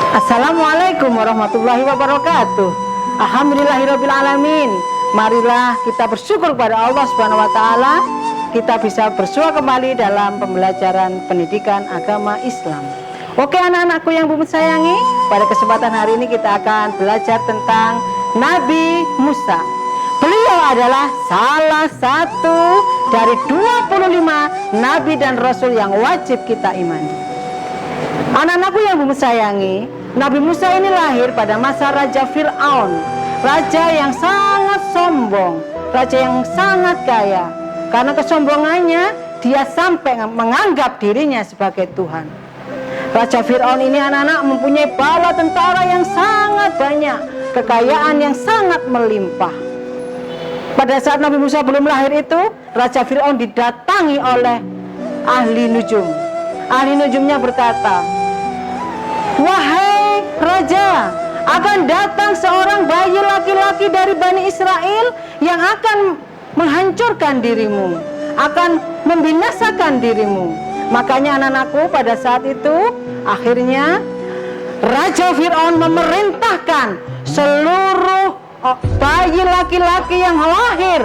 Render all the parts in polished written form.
Assalamualaikum warahmatullahi wabarakatuh. Alhamdulillahirabbil alamin. Marilah kita bersyukur kepada Allah Subhanahu wa taala. Kita bisa bersua kembali dalam pembelajaran pendidikan agama Islam. Oke anak-anakku yang Bumi sayangi, pada kesempatan hari ini kita akan belajar tentang Nabi Musa. Beliau adalah salah satu dari 25 nabi dan rasul yang wajib kita imani. Anak-anakku yang Bumi sayangi, Nabi Musa ini lahir pada masa Raja Fir'aun, raja yang sangat sombong, raja yang sangat kaya. Karena kesombongannya, dia sampai menganggap dirinya sebagai Tuhan. Raja Fir'aun ini anak-anak mempunyai bala tentara yang sangat banyak, kekayaan yang sangat melimpah. Pada saat Nabi Musa belum lahir itu, Raja Fir'aun didatangi oleh ahli nujum. Ahli nujumnya berkata, "Wahai Raja, akan datang seorang bayi laki-laki dari Bani Israel yang akan menghancurkan dirimu, akan membinasakan dirimu." Makanya anak-anakku pada saat itu akhirnya Raja Fir'aun memerintahkan seluruh bayi laki-laki yang lahir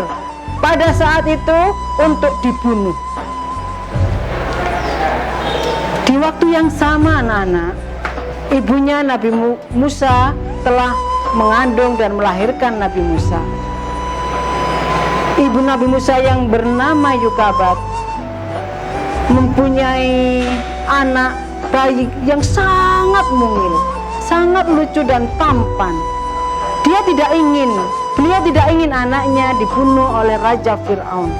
pada saat itu untuk dibunuh. Di waktu yang sama anak-anak, ibunya Nabi Musa telah mengandung dan melahirkan Nabi Musa. Ibu Nabi Musa yang bernama Yukabat mempunyai anak bayi yang sangat mungil, sangat lucu dan tampan. Beliau tidak ingin anaknya dibunuh oleh Raja Fir'aun.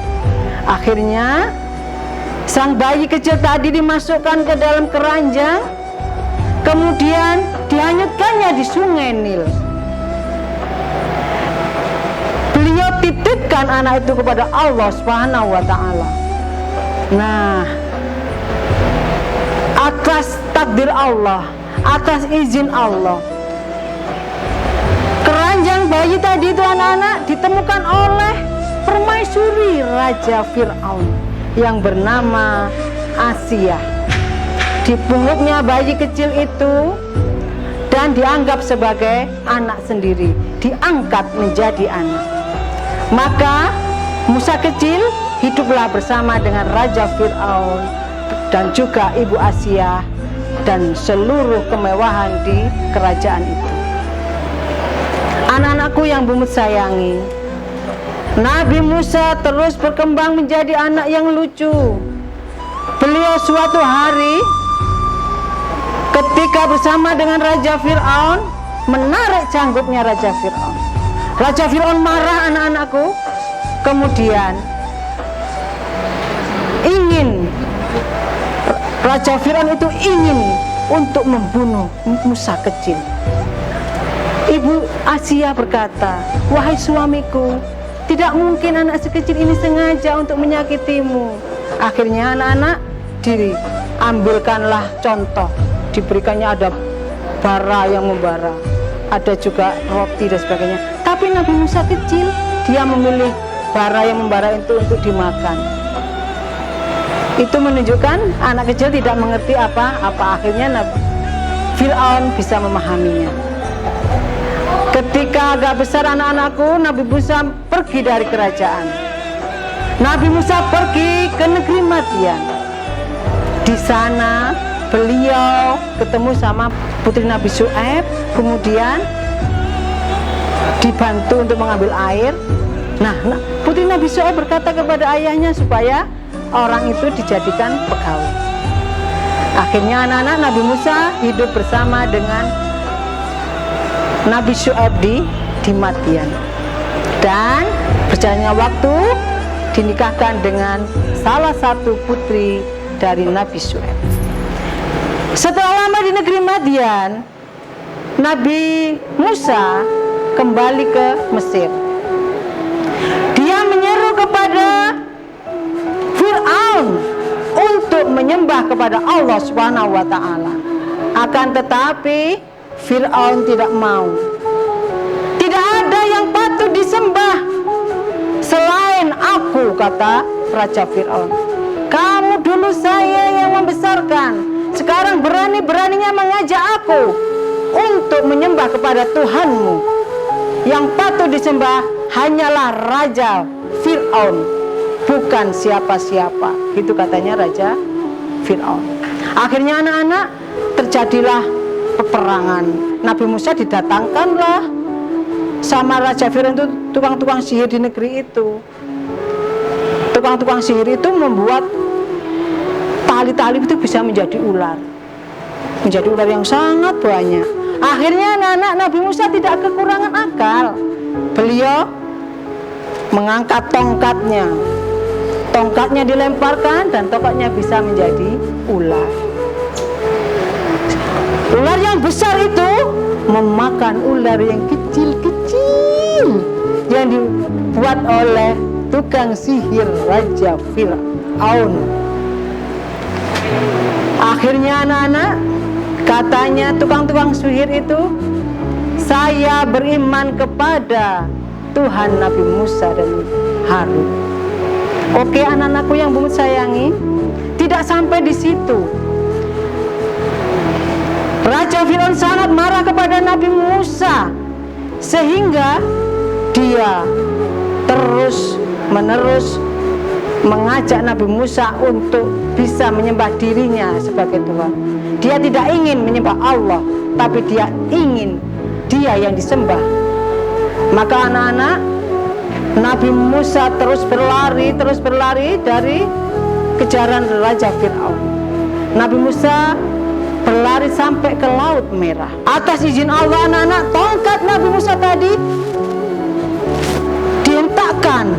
Akhirnya sang bayi kecil tadi dimasukkan ke dalam keranjang, kemudian dihanyutkannya di sungai Nil. Beliau titipkan anak itu kepada Allah Subhanahu wa taala. Nah, atas takdir Allah, atas izin Allah, keranjang bayi tadi itu anak-anak ditemukan oleh permaisuri Raja Fir'aun yang bernama Asia. Di punggungnya bayi kecil itu dan dianggap sebagai anak sendiri, diangkat menjadi anak. Maka Musa kecil hiduplah bersama dengan Raja Fir'aun dan juga Ibu Asia dan seluruh kemewahan di kerajaan itu. Anak-anakku yang Bumi sayangi, Nabi Musa terus berkembang menjadi anak yang lucu. Beliau suatu hari ketika bersama dengan Raja Fir'aun menarik canggutnya Raja Fir'aun. Raja Fir'aun marah anak-anakku, kemudian Raja Fir'aun itu ingin untuk membunuh Musa kecil. Ibu Asia berkata, "Wahai suamiku, tidak mungkin anak sekecil ini sengaja untuk menyakitimu." Akhirnya anak-anak diambilkanlah contoh, diberikannya ada bara yang membara, ada juga roti dan sebagainya. Tapi Nabi Musa kecil, dia memilih bara yang membara itu untuk dimakan. Itu menunjukkan anak kecil tidak mengerti apa-apa. Akhirnya Nabi Fir'aun bisa memahaminya. Ketika agak besar anak-anakku, Nabi Musa pergi dari kerajaan. Nabi Musa pergi ke negeri Madian. Di sana beliau ketemu sama putri Nabi Syuaib, kemudian dibantu untuk mengambil air. Nah, putri Nabi Syuaib berkata kepada ayahnya supaya orang itu dijadikan pegawai. Akhirnya anak-anak Nabi Musa hidup bersama dengan Nabi Syuaib di Madian. Dan berjalannya waktu dinikahkan dengan salah satu putri dari Nabi Syuaib. Setelah lama di negeri Madian, Nabi Musa kembali ke Mesir. Dia menyeru kepada Fir'aun untuk menyembah kepada Allah Subhanahu wa taala. Akan tetapi Fir'aun tidak mau. Tidak ada yang patut disembah selain aku, kata Raja Fir'aun. Kamu dulu saya yang membesarkan, sekarang berani-beraninya mengajak aku untuk menyembah kepada Tuhanmu. Yang patut disembah hanyalah Raja Fir'aun, bukan siapa-siapa. Itu katanya Raja Fir'aun. Akhirnya anak-anak, terjadilah peperangan. Nabi Musa didatangkanlah sama Raja Fir'aun itu, tukang-tukang sihir di negeri itu. Tukang-tukang sihir itu membuat tali-tali itu bisa menjadi ular. Menjadi ular yang sangat banyak. Akhirnya anak-anak, Nabi Musa tidak kekurangan akal. Beliau mengangkat tongkatnya. Tongkatnya dilemparkan dan tongkatnya bisa menjadi ular. Ular yang besar itu memakan ular yang kecil-kecil yang dibuat oleh tukang sihir Raja Fir'aun. Akhirnya anak-anak, katanya tukang-tukang sihir itu, saya beriman kepada Tuhan Nabi Musa dan Harun. Oke anak-anakku yang Bumut sayangi, tidak sampai di situ. Raja Fir'aun sangat marah kepada Nabi Musa, sehingga dia terus-menerus mengajak Nabi Musa untuk bisa menyembah dirinya sebagai Tuhan. Dia tidak ingin menyembah Allah, tapi dia ingin dia yang disembah. Maka anak-anak, Nabi Musa terus berlari dari kejaran Raja Fir'aun. Nabi Musa berlari sampai ke Laut Merah. Atas izin Allah anak-anak, tongkat Nabi Musa tadi dihentakkan,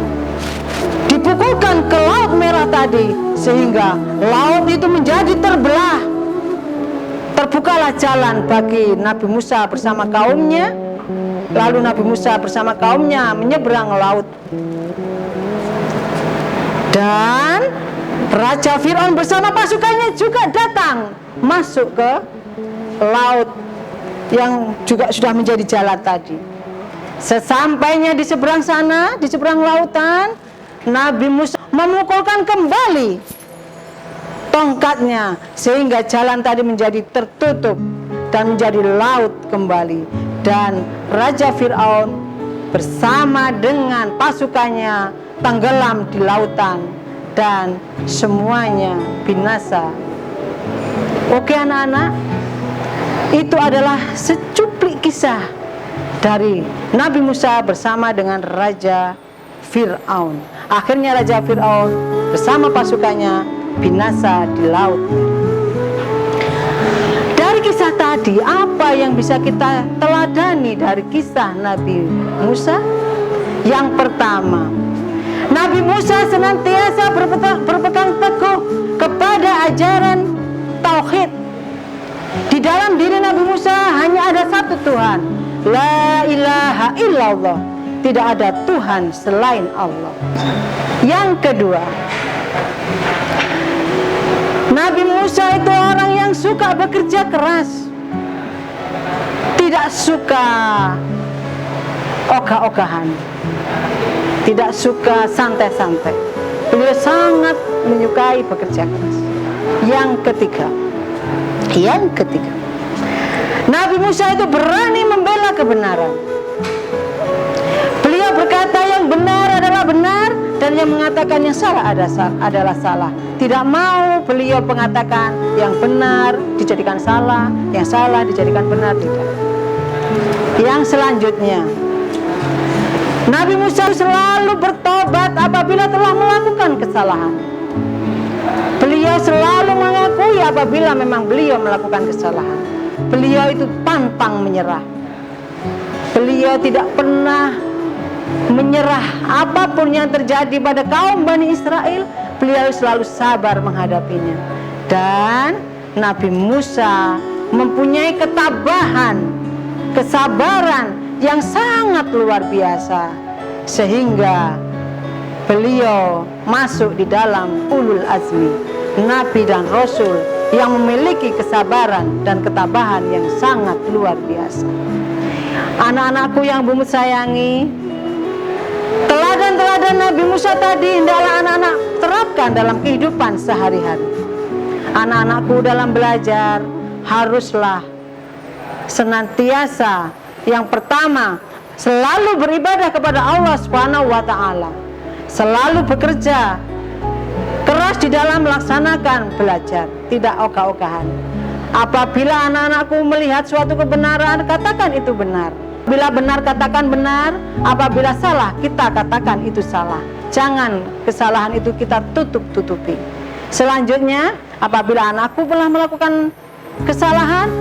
dipukulkan ke Laut Merah tadi, sehingga laut itu menjadi terbelah. Terbukalah jalan bagi Nabi Musa bersama kaumnya. Lalu Nabi Musa bersama kaumnya menyeberang laut. Dan Raja Fir'aun bersama pasukannya juga datang masuk ke laut yang juga sudah menjadi jalan tadi. Sesampainya di seberang sana, di seberang lautan, Nabi Musa memukulkan kembali tongkatnya sehingga jalan tadi menjadi tertutup dan menjadi laut kembali. Dan Raja Fir'aun bersama dengan pasukannya tenggelam di lautan dan semuanya binasa. Oke anak-anak, itu adalah secuplik kisah dari Nabi Musa bersama dengan Raja Fir'aun. Akhirnya Raja Fir'aun bersama pasukannya binasa di laut. Dari kisah tadi, apa yang bisa kita teladani dari kisah Nabi Musa? Yang pertama, Nabi Musa senantiasa berpegang teguh kepada ajaran tauhid. Di dalam diri Nabi Musa hanya ada satu Tuhan, la ilaha illallah, tidak ada Tuhan selain Allah. Yang kedua, Nabi Musa itu orang yang suka bekerja keras, tidak suka ogah-ogahan, tidak suka santai-santai. Beliau sangat menyukai bekerja keras. Yang ketiga, Nabi Musa itu berani membela kebenaran. Beliau berkata yang benar adalah benar dan yang mengatakan yang salah adalah salah. Tidak mau beliau mengatakan yang benar dijadikan salah, yang salah dijadikan benar, tidak. Yang selanjutnya, Nabi Musa selalu bertobat apabila telah melakukan kesalahan. Beliau selalu mengakui apabila memang beliau melakukan kesalahan. Beliau itu pantang menyerah. Beliau tidak pernah menyerah apapun yang terjadi pada kaum Bani Israel. Beliau selalu sabar menghadapinya. Dan Nabi Musa mempunyai ketabahan, kesabaran yang sangat luar biasa, sehingga beliau masuk di dalam ulul azmi, Nabi dan Rasul yang memiliki kesabaran dan ketabahan yang sangat luar biasa. Anak-anakku yang Bumut sayangi, teladan-teladan Nabi Musa tadi hendaklah anak-anak terapkan dalam kehidupan sehari-hari. Anak-anakku dalam belajar haruslah senantiasa yang pertama selalu beribadah kepada Allah Subhanahu wa taala, selalu bekerja keras di dalam melaksanakan belajar, tidak ogah-ogahan. Apabila anak-anakku melihat suatu kebenaran, katakan itu benar. Bila benar, katakan benar. Apabila salah, kita katakan itu salah. Jangan kesalahan itu kita tutup-tutupi. Selanjutnya, apabila anakku telah melakukan kesalahan,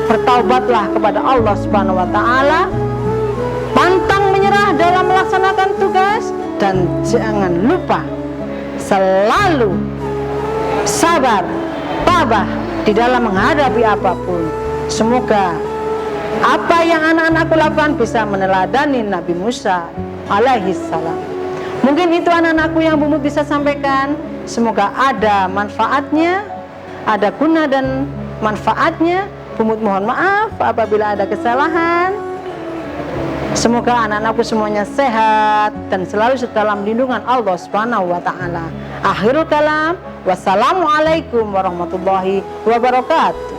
bertaubatlah kepada Allah Subhanahu wa taala, pantang menyerah dalam melaksanakan tugas, dan jangan lupa selalu sabar, tabah di dalam menghadapi apapun. Semoga apa yang anak-anakku lakukan bisa meneladani Nabi Musa alaihi salam. Mungkin itu anak-anakku yang Bumut bisa sampaikan. Semoga ada manfaatnya, ada guna dan manfaatnya. Bumut mohon maaf apabila ada kesalahan. Semoga anak-anakku semuanya sehat dan selalu dalam lindungan Allah Subhanahu wa taala. Akhirul kalam, wassalamualaikum warahmatullahi wabarakatuh.